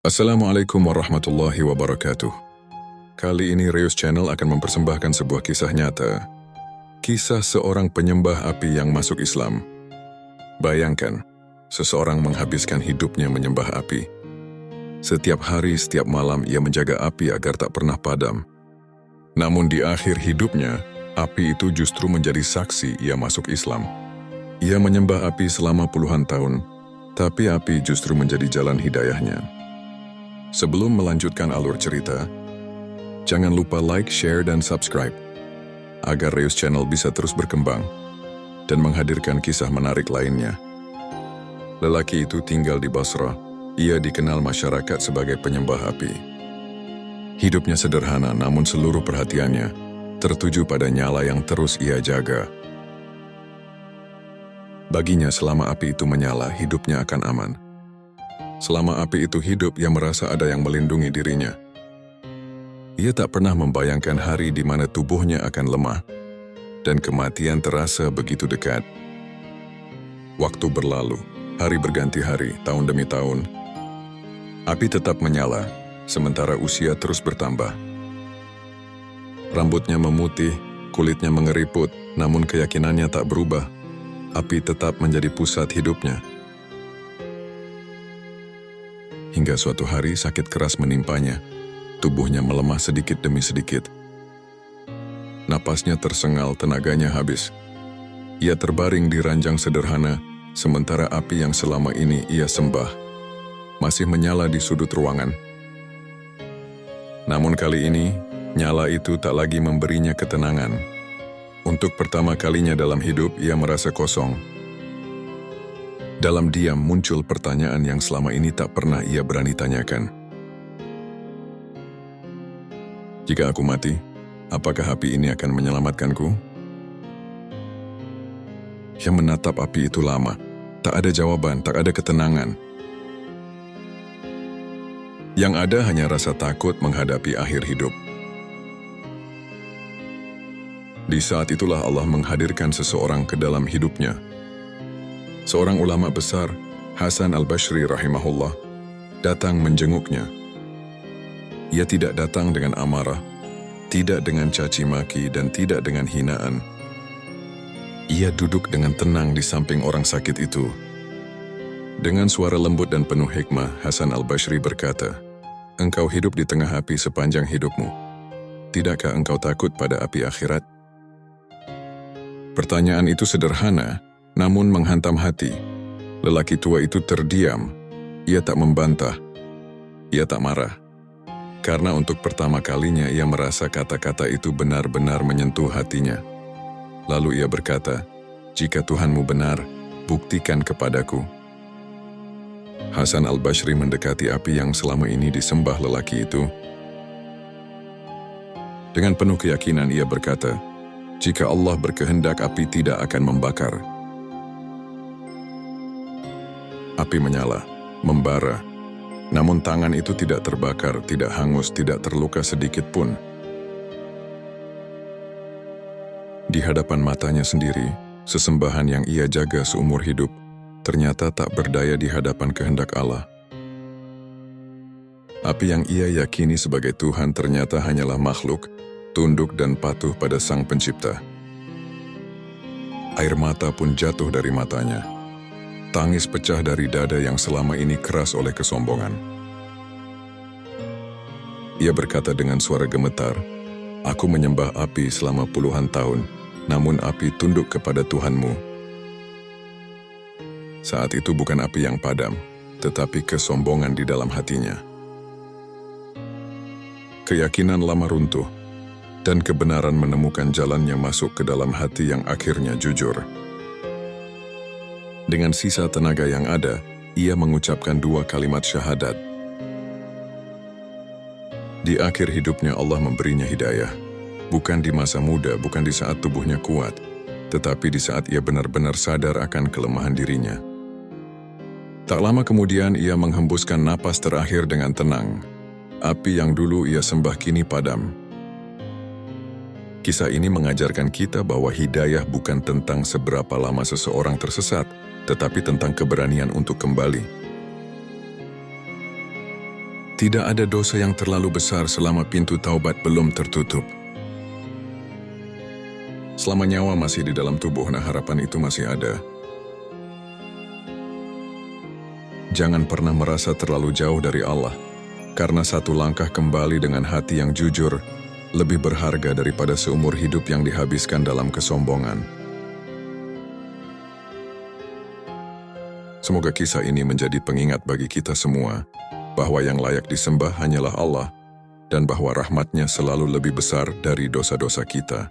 Assalamualaikum warahmatullahi wabarakatuh. Kali ini Reus Channel akan mempersembahkan sebuah kisah nyata. Kisah seorang penyembah api yang masuk Islam. Bayangkan, seseorang menghabiskan hidupnya menyembah api. Setiap hari, setiap malam ia menjaga api agar tak pernah padam. Namun di akhir hidupnya, api itu justru menjadi saksi ia masuk Islam. Ia menyembah api selama puluhan tahun, tapi api justru menjadi jalan hidayahnya. Sebelum melanjutkan alur cerita, jangan lupa like, share, dan subscribe agar Reus Channel bisa terus berkembang dan menghadirkan kisah menarik lainnya. Lelaki itu tinggal di Basrah. Ia dikenal masyarakat sebagai penyembah api. Hidupnya sederhana, namun seluruh perhatiannya tertuju pada nyala yang terus ia jaga. Baginya, selama api itu menyala, hidupnya akan aman. Selama api itu hidup, ia merasa ada yang melindungi dirinya. Ia tak pernah membayangkan hari di mana tubuhnya akan lemah, dan kematian terasa begitu dekat. Waktu berlalu, hari berganti hari, tahun demi tahun. Api tetap menyala, sementara usia terus bertambah. Rambutnya memutih, kulitnya mengeriput, namun keyakinannya tak berubah. Api tetap menjadi pusat hidupnya. Hingga suatu hari sakit keras menimpanya. Tubuhnya melemah sedikit demi sedikit. Napasnya tersengal, tenaganya habis. Ia terbaring di ranjang sederhana, sementara api yang selama ini ia sembah masih menyala di sudut ruangan. Namun kali ini, nyala itu tak lagi memberinya ketenangan. Untuk pertama kalinya dalam hidup, ia merasa kosong. Dalam diam muncul pertanyaan yang selama ini tak pernah ia berani tanyakan. Jika aku mati, apakah api ini akan menyelamatkanku? Ia menatap api itu lama. Tak ada jawaban, tak ada ketenangan. Yang ada hanya rasa takut menghadapi akhir hidup. Di saat itulah Allah menghadirkan seseorang ke dalam hidupnya. Seorang ulama besar, Hasan Al-Basri rahimahullah, datang menjenguknya. Ia tidak datang dengan amarah, tidak dengan caci maki, dan tidak dengan hinaan. Ia duduk dengan tenang di samping orang sakit itu. Dengan suara lembut dan penuh hikmah, Hasan Al-Basri berkata, "Engkau hidup di tengah api sepanjang hidupmu. Tidakkah engkau takut pada api akhirat?" Pertanyaan itu sederhana, namun menghantam hati. Lelaki tua itu terdiam. Ia tak membantah. Ia tak marah. Karena untuk pertama kalinya ia merasa kata-kata itu benar-benar menyentuh hatinya. Lalu ia berkata, "Jika Tuhanmu benar, buktikan kepadaku." Hasan Al-Basri mendekati api yang selama ini disembah lelaki itu. Dengan penuh keyakinan ia berkata, "Jika Allah berkehendak, api tidak akan membakar." Api menyala, membara. Namun tangan itu tidak terbakar, tidak hangus, tidak terluka sedikit pun. Di hadapan matanya sendiri, sesembahan yang ia jaga seumur hidup ternyata tak berdaya di hadapan kehendak Allah. Api yang ia yakini sebagai Tuhan ternyata hanyalah makhluk, tunduk dan patuh pada Sang Pencipta. Air mata pun jatuh dari matanya. Tangis pecah dari dada yang selama ini keras oleh kesombongan. Ia berkata dengan suara gemetar, "Aku menyembah api selama puluhan tahun, namun api tunduk kepada Tuhanmu." Saat itu bukan api yang padam, tetapi kesombongan di dalam hatinya. Keyakinan lama runtuh, dan kebenaran menemukan jalannya masuk ke dalam hati yang akhirnya jujur. Dengan sisa tenaga yang ada, ia mengucapkan 2 kalimat syahadat. Di akhir hidupnya Allah memberinya hidayah. Bukan di masa muda, bukan di saat tubuhnya kuat, tetapi di saat ia benar-benar sadar akan kelemahan dirinya. Tak lama kemudian ia menghembuskan napas terakhir dengan tenang. Api yang dulu ia sembah kini padam. Kisah ini mengajarkan kita bahwa hidayah bukan tentang seberapa lama seseorang tersesat, tetapi tentang keberanian untuk kembali. Tidak ada dosa yang terlalu besar selama pintu taubat belum tertutup. Selama nyawa masih di dalam tubuh, harapan itu masih ada. Jangan pernah merasa terlalu jauh dari Allah, karena satu langkah kembali dengan hati yang jujur lebih berharga daripada seumur hidup yang dihabiskan dalam kesombongan. Semoga kisah ini menjadi pengingat bagi kita semua, bahwa yang layak disembah hanyalah Allah, dan bahwa rahmat-Nya selalu lebih besar dari dosa-dosa kita.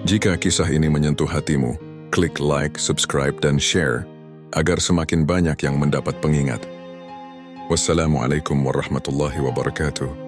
Jika kisah ini menyentuh hatimu, klik like, subscribe, dan share, agar semakin banyak yang mendapat pengingat. Wassalamualaikum warahmatullahi wabarakatuh.